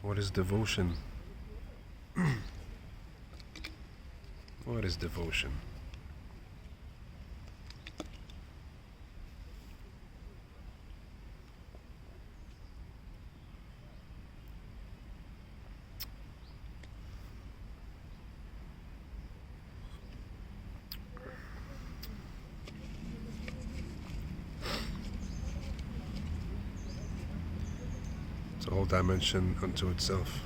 What is devotion? What is devotion? It's a whole dimension unto itself.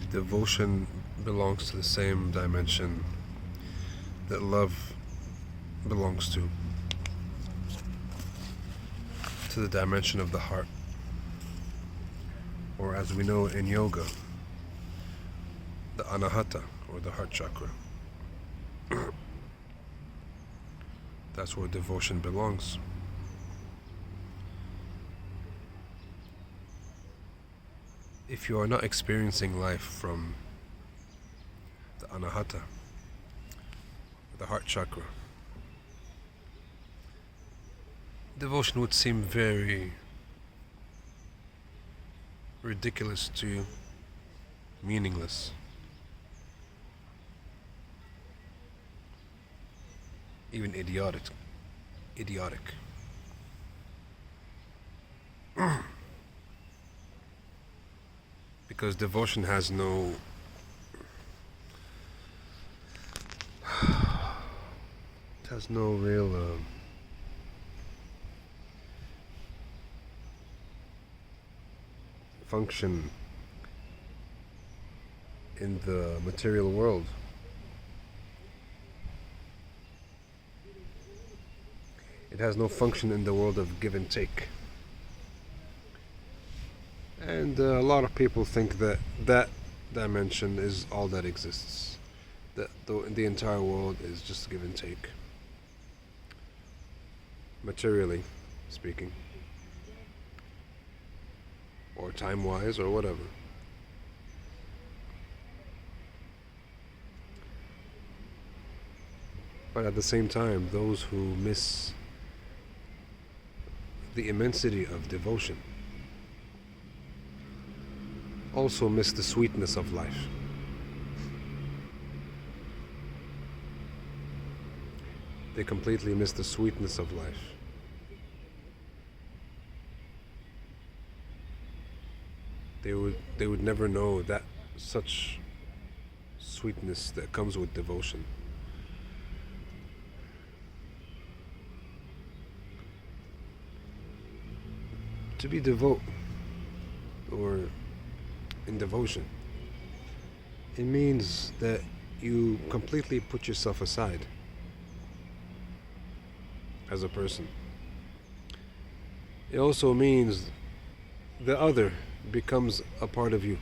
Devotion belongs to the same dimension that love belongs to the dimension of the heart, or as we know in yoga, the anahata, or the heart chakra. That's where devotion belongs. If you are not experiencing life from the anahata, the heart chakra, devotion would seem very ridiculous to you, meaningless, even idiotic. Because devotion has no real function in the material world. It has no function in the world of give and take. And a lot of people think that that dimension is all that exists. That the entire world is just give and take. Materially speaking. Or time-wise, or whatever. But at the same time, those who miss the immensity of devotion also miss the sweetness of life. They completely miss the sweetness of life. They would never know that such sweetness that comes with devotion. To be devout, or in devotion, it means that you completely put yourself aside as a person. It also means the other becomes a part of you.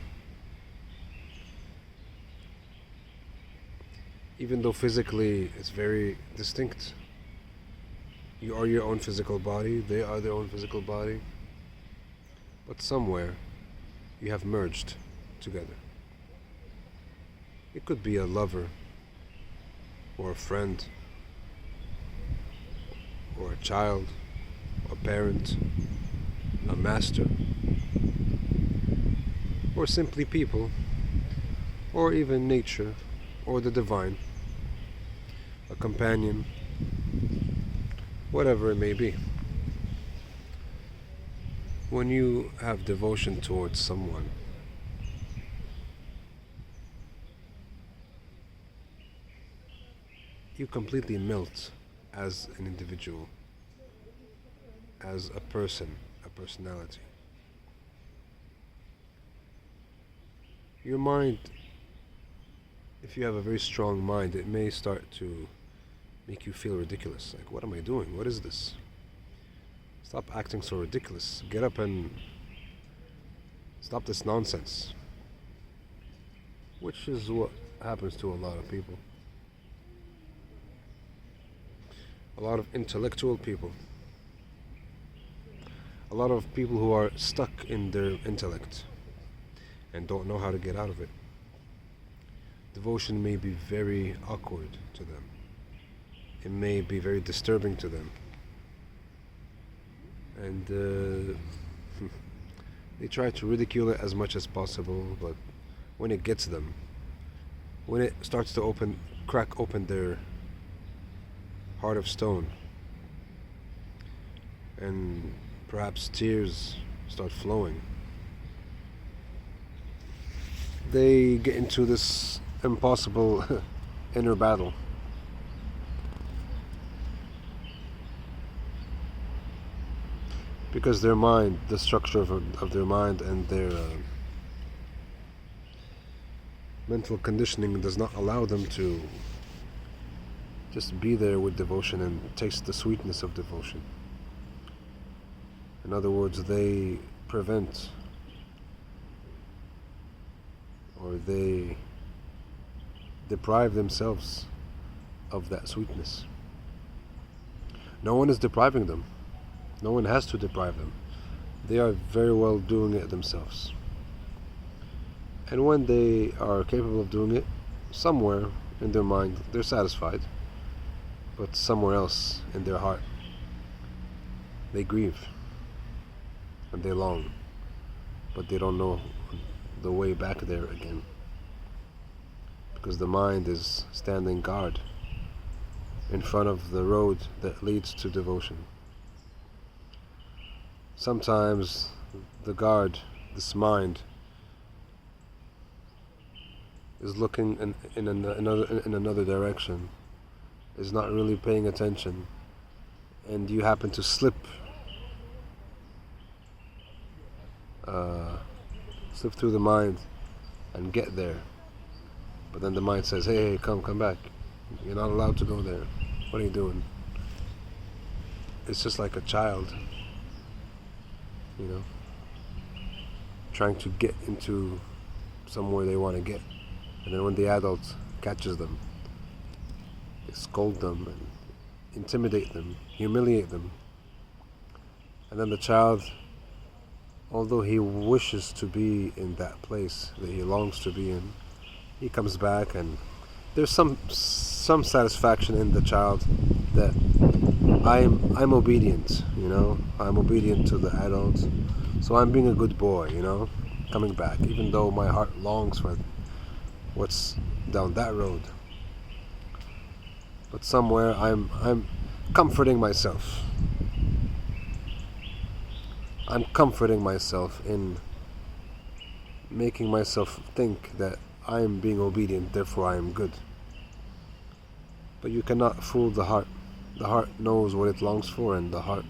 Even though physically it's very distinct. You are your own physical body, they are their own physical body. But somewhere you have merged together. It could be a lover, or a friend, or a child, a parent, a master, or simply people, or even nature, or the divine, a companion, whatever it may be. When you have devotion towards someone, you completely melt as an individual, as a person, a personality. Your mind, if you have a very strong mind, it may start to make you feel ridiculous. Like, what am I doing? What is this? Stop acting so ridiculous. Get up and stop this nonsense. Which is what happens to a lot of people. A lot of intellectual people. A lot of people who are stuck in their intellect and don't know how to get out of it. Devotion may be very awkward to them. It may be very disturbing to them. And They try to ridicule it as much as possible, but when it gets them, when it starts to crack open their heart of stone, and perhaps tears start flowing, they get into this impossible inner battle. Because their mind, the structure of their mind and their mental conditioning does not allow them to just be there with devotion and taste the sweetness of devotion. In other words, they prevent, or they deprive themselves of that sweetness. No one is depriving them. No one has to deprive them. They are very well doing it themselves. And when they are capable of doing it, somewhere in their mind they're satisfied, but somewhere else in their heart they grieve and they long, but they don't know the way back there again, because the mind is standing guard in front of the road that leads to devotion. Sometimes the guard, this mind, is looking in another direction, is not really paying attention, and you happen to slip through the mind and get there. But then the mind says, hey, come back. You're not allowed to go there. What are you doing? It's just like a child, trying to get into somewhere they want to get. And then when the adult catches them, they scold them and intimidate them, humiliate them. And then the child, although he wishes to be in that place that he longs to be in, he comes back, and there's some satisfaction in the child that I'm obedient, I'm obedient to the adult, so I'm being a good boy, coming back, even though my heart longs for what's down that road. But somewhere I'm comforting myself. I'm comforting myself in making myself think that I am being obedient, therefore I am good. But you cannot fool the heart. The heart knows what it longs for, and the heart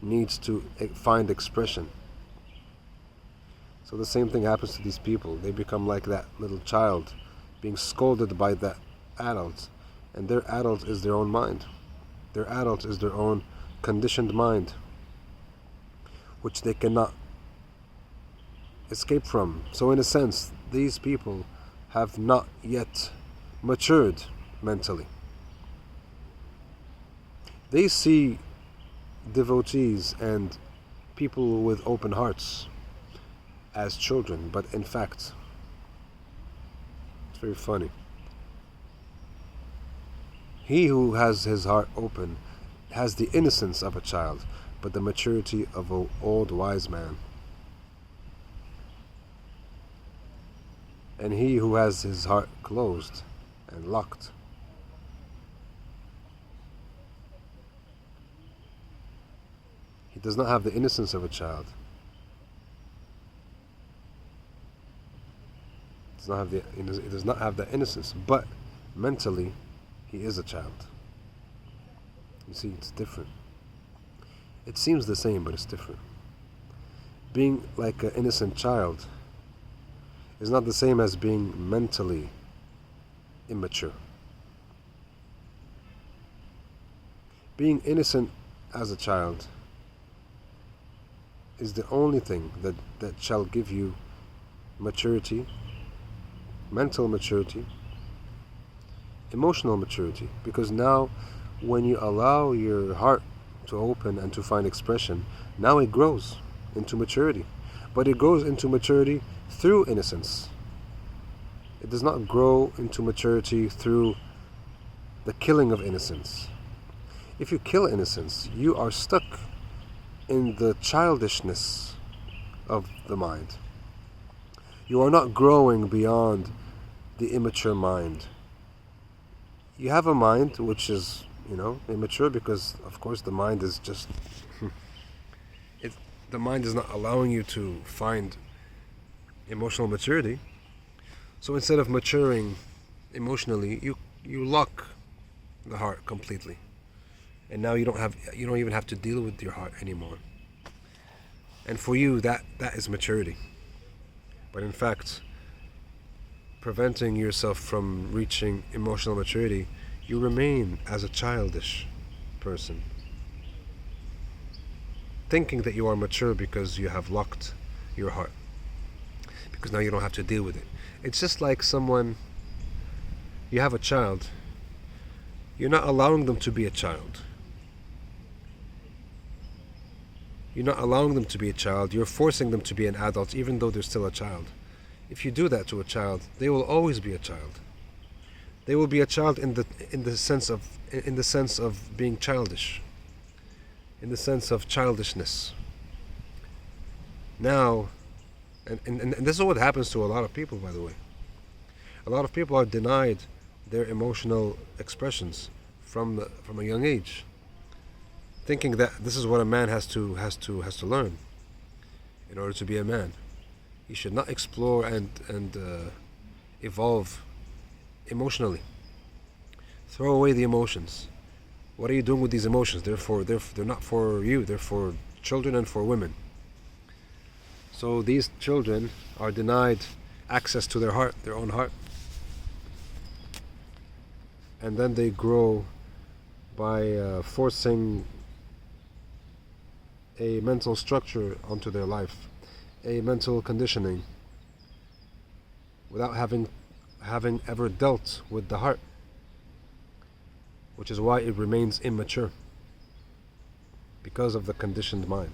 needs to find expression. So the same thing happens to these people. They become like that little child being scolded by that adult, and their adult is their own mind. Their adult is their own conditioned mind, which they cannot escape from. So in a sense, these people have not yet matured mentally. They see devotees and people with open hearts as children, but in fact, it's very funny. He who has his heart open has the innocence of a child, but the maturity of an old wise man. And he who has his heart closed and locked he does not have the innocence of a child. He does not have the innocence, but mentally he is a child. You see, it's different. It seems the same, but it's different. Being like an innocent child is not the same as being mentally immature. Being innocent as a child is the only thing that shall give you maturity, mental maturity, emotional maturity. Because now, when you allow your heart to open and to find expression, now it grows into maturity. But it grows into maturity through innocence. It does not grow into maturity through the killing of innocence. If you kill innocence, you are stuck in the childishness of the mind. You are not growing beyond the immature mind. You have a mind which is, immature because, of course, the mind is just. it, the mind is not allowing you to find emotional maturity. So instead of maturing emotionally, you lock the heart completely, and now you don't even have to deal with your heart anymore. And for you, that is maturity. But in fact, preventing yourself from reaching emotional maturity, you remain as a childish person, thinking that you are mature because you have locked your heart, because now you don't have to deal with it. It's just like you have a child, you're not allowing them to be a child. You're not allowing them to be a child, you're forcing them to be an adult even though they're still a child. If you do that to a child, they will always be a child. They will be a child in the sense of being childish, in the sense of childishness. Now, and this is what happens to a lot of people, by the way. A lot of people are denied their emotional expressions from a young age, thinking that this is what a man has to learn in order to be a man. He should not explore and evolve emotionally. Throw away the emotions. What are you doing with these emotions? They're not for you. They're for children and for women. So these children are denied access to their heart, their own heart, and then they grow by forcing a mental structure onto their life, a mental conditioning, without having ever dealt with the heart, which is why it remains immature, because of the conditioned mind.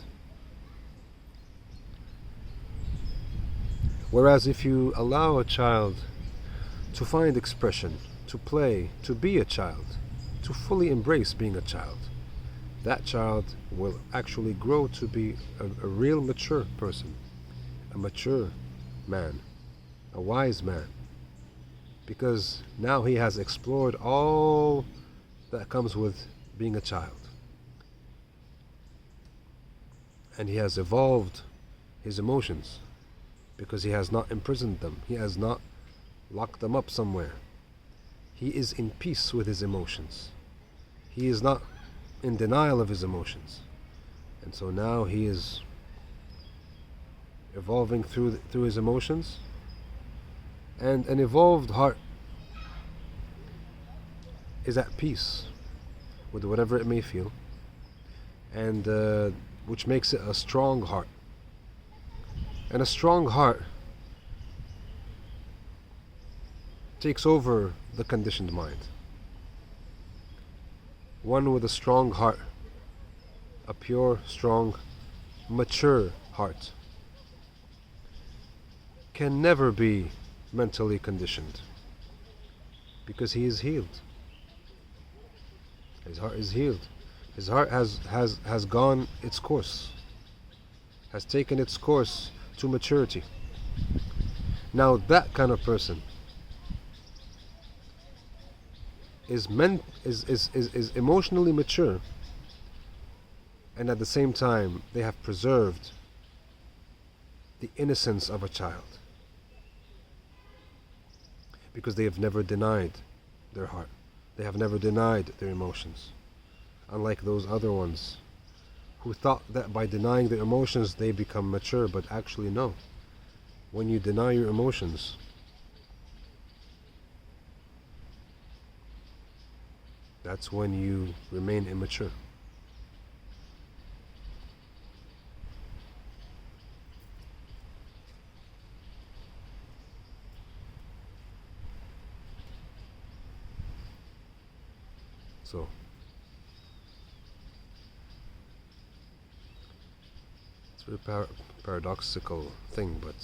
Whereas if you allow a child to find expression, to play, to be a child, to fully embrace being a child, that child will actually grow to be a real mature person, a mature man, a wise man, because now he has explored all that comes with being a child, and he has evolved his emotions because he has not imprisoned them, he has not locked them up somewhere. He is in peace with his emotions. He is not in denial of his emotions, and so now he is evolving through his emotions, and an evolved heart is at peace with whatever it may feel, and which makes it a strong heart. And a strong heart takes over the conditioned mind. One with a strong heart, a pure, strong, mature heart, can never be mentally conditioned, because he is healed. His heart is healed. His heart has gone its course, has taken its course to maturity. Now that kind of person is emotionally mature, and at the same time they have preserved the innocence of a child, because they have never denied their heart. They have never denied their emotions, unlike those other ones who thought that by denying their emotions they become mature, but actually no. When you deny your emotions, that's when you remain immature. So, it's a very paradoxical thing, but